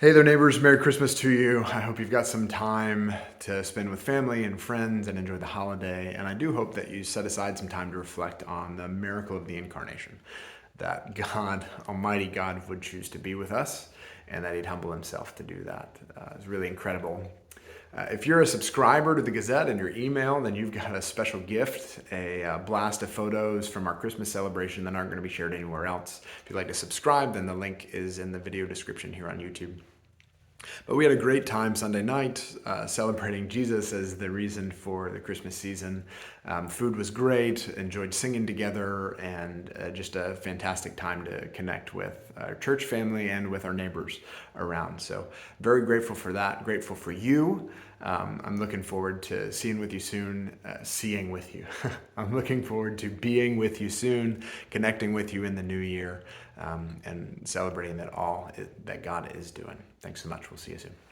Hey there, neighbors. Merry Christmas to you. I hope you've got some time to spend with family and friends and enjoy the holiday. And I do hope that you set aside some time to reflect on the miracle of the incarnation, that God, Almighty God, would choose to be with us and that He'd humble Himself to do that. It's really incredible. If you're a subscriber to the Gazette in your email, then you've got a special gift, a blast of photos from our Christmas celebration that aren't going to be shared anywhere else. If you'd like to subscribe, then the link is in the video description here on YouTube. But we had a great time Sunday night celebrating Jesus as the reason for the Christmas season. Food was great, enjoyed singing together, and just a fantastic time to connect with our church family and with our neighbors around. So very grateful for that, grateful for you. I'm looking forward to seeing with you soon, seeing with you. I'm looking forward to being with you soon, connecting with you in the new year, and celebrating that God is doing. Thanks so much. We'll see you soon.